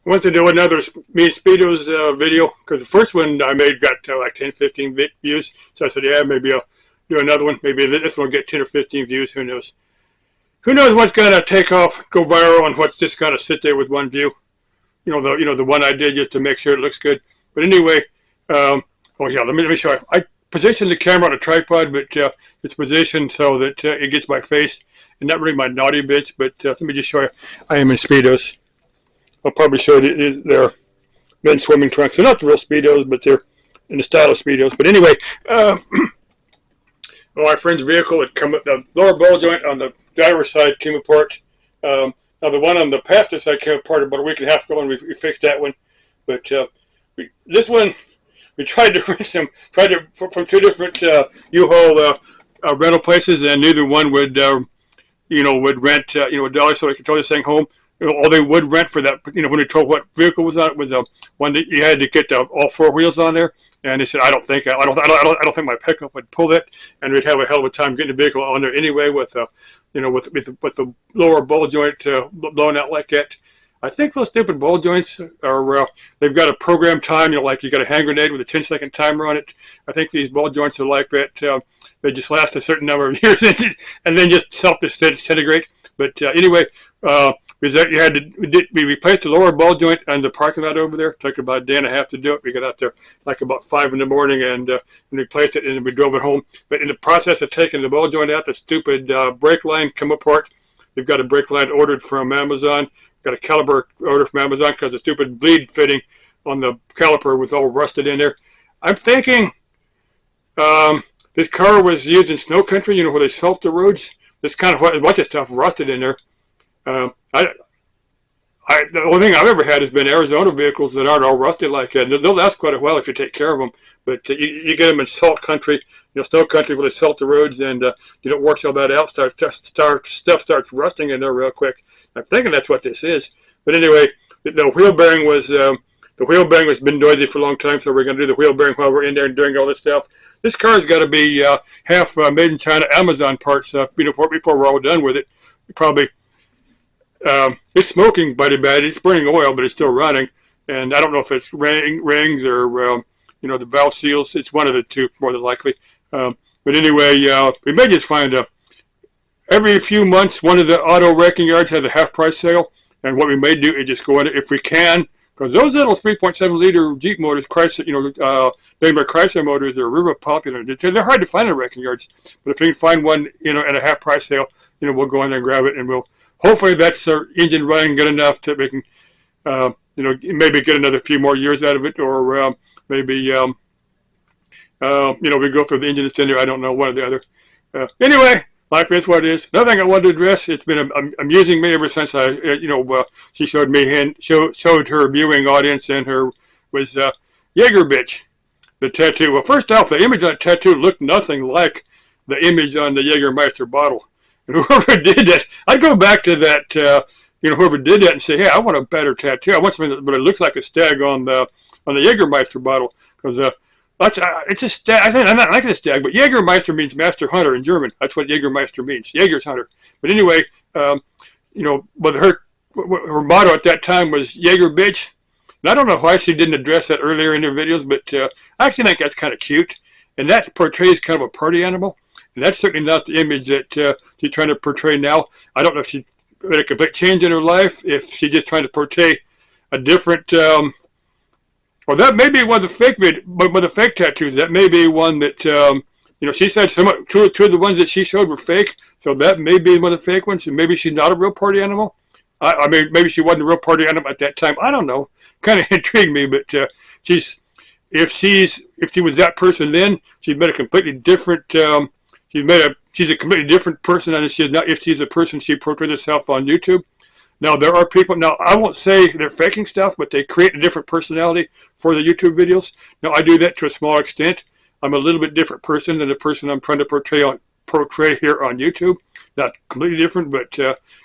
I want to do another me and speedos video because the first one I made got like 10, 15 views. So I said, yeah, maybe I'll do another one. Maybe this one will get 10 or 15 views. Who knows? Who knows what's gonna take off, go viral, and what's just gonna sit there with one view? The one I did just to make sure it looks good. But anyway, oh yeah, let me show you. I positioned the camera on a tripod, but it's positioned so that it gets my face and not really my naughty bits. But let me just show you. I am in speedos. I'll probably show you they're men's swimming trunks. They're not the real speedos, but they're in the style of speedos. But anyway, my friend's vehicle had come. The lower ball joint on the driver's side came apart. Now the one on the passenger side came apart about a week and a half ago, and we fixed that one. But this one, we tried to rent from two different U-Haul rental places, and neither one would would rent a dollar so we could tow this thing home. All they would rent for that, when we told what vehicle was on it, was one that you had to get all four wheels on there. And they said, I don't think my pickup would pull it, and we'd have a hell of a time getting the vehicle on there anyway with the lower ball joint blown out like that. I think those stupid ball joints are they've got a program time, like you got a hand grenade with a 10-second timer on it. I think these ball joints are like that. They just last a certain number of years and then just self-disintegrate. But anyway, we replaced the lower ball joint on the parking lot over there. It took about a day and a half to do it. We got out there like about 5 in the morning and replaced it, and we drove it home. But in the process of taking the ball joint out, the stupid brake line come apart. We've got a brake line ordered from Amazon. Got a caliper order from Amazon because the stupid bleed fitting on the caliper was all rusted in there. I'm thinking this car was used in snow country, where they salt the roads. This kind of a bunch of stuff rusted in there. The only thing I've ever had has been Arizona vehicles that aren't all rusted like that. They'll last quite a while if you take care of them. But you get them in salt country, snow country where they salt the roads and you don't wash all that out. Stuff starts rusting in there real quick. I'm thinking that's what this is. But anyway, the wheel bearing was been noisy for a long time, so we're going to do the wheel bearing while we're in there and doing all this stuff. This car's got to be half made in China Amazon parts before we're all done with it. Probably. It's smoking mighty bad. It's burning oil, but it's still running. And I don't know if it's rings or the valve seals. It's one of the two, more than likely. But anyway, we may just find every few months one of the auto wrecking yards has a half-price sale. And what we may do is just go in it if we can, because those little 3.7 liter Jeep motors, Daimler Chrysler motors, are real popular. They're hard to find in wrecking yards. But if we can find one, at a half-price sale, we'll go in there and grab it, and we'll. Hopefully that's our engine running good enough that we can, maybe get another few more years out of it, or maybe, we go for the engine that's in there. I don't know, one or the other. Anyway, life is what it is. Another thing I wanted to address, it's been amusing me ever since she showed me and showed her viewing audience and her was Jaeger bitch, the tattoo. Well, first off, the image on the tattoo looked nothing like the image on the Jägermeister bottle. And whoever did that, I'd go back to that, whoever did that and say, hey, I want a better tattoo. I want something, but it looks like a stag on the Jägermeister bottle. Because it's a stag. I'm not liking a stag, but Jägermeister means master hunter in German. That's what Jägermeister means, Jäger's hunter. But anyway, but her motto at that time was Jaeger bitch. And I don't know why she didn't address that earlier in her videos, but I actually think that's kind of cute. And that portrays kind of a party animal. And that's certainly not the image that she's trying to portray now. I don't know if she made a complete change in her life, if she's just trying to portray a different, well, that may be one of the fake tattoos. That may be one that, she said two of the ones that she showed were fake. So that may be one of the fake ones. And maybe she's not a real party animal. I mean, maybe she wasn't a real party animal at that time. I don't know. Kind of intrigued me, but if she was that person then, she's made a completely different, she's a completely different person than she is now if she's a person she portrays herself on YouTube. Now, there are people, I won't say they're faking stuff, but they create a different personality for the YouTube videos. Now, I do that to a small extent. I'm a little bit different person than the person I'm trying to portray here on YouTube. Not completely different, but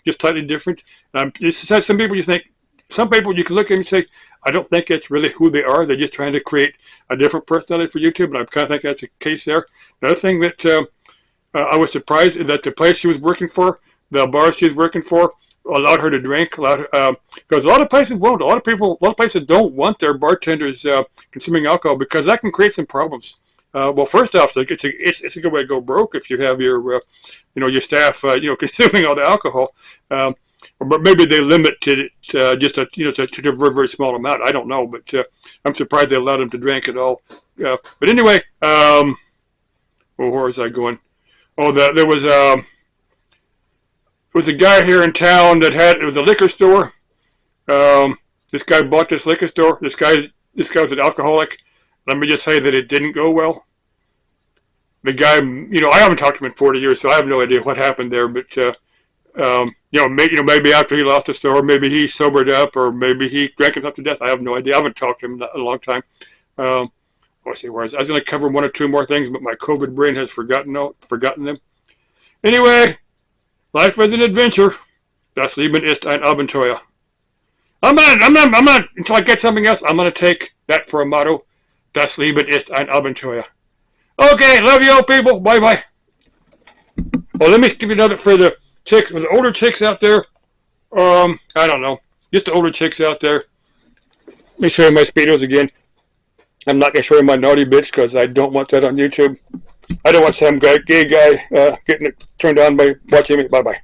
just slightly different. Some people you can look at and say, I don't think that's really who they are. They're just trying to create a different personality for YouTube, and I kind of think that's the case there. Another thing that I was surprised is that the place she was working for, the bar she was working for, allowed her to drink, because a lot of places won't. A lot of places don't want their bartenders consuming alcohol because that can create some problems. Well, first off, it's a good way to go broke if you have your your staff consuming all the alcohol. But maybe they limit it just to a very, very small amount. I don't know, but I'm surprised they allowed them to drink at all. But anyway, well, where was I going? Oh, there was a guy here in town it was a liquor store. This guy bought this liquor store. This guy was an alcoholic. Let me just say that it didn't go well. The guy, I haven't talked to him in 40 years, so I have no idea what happened there. But maybe after he lost the store, maybe he sobered up, or maybe he drank himself to death. I have no idea. I haven't talked to him in a long time. Let's see, I was going to cover one or two more things, but my COVID brain has forgotten them. Anyway, life is an adventure. Das Leben ist ein Abenteuer. I'm not, until I get something else, I'm going to take that for a motto. Das Leben ist ein Abenteuer. Okay, love you all people. Bye-bye. Well, let me give you another for the chicks, for the older chicks out there. I don't know. Just the older chicks out there. Let me show you my speedos again. I'm not going to show you my naughty bitch because I don't want that on YouTube. I don't want some gay guy getting turned on by watching me. Bye-bye.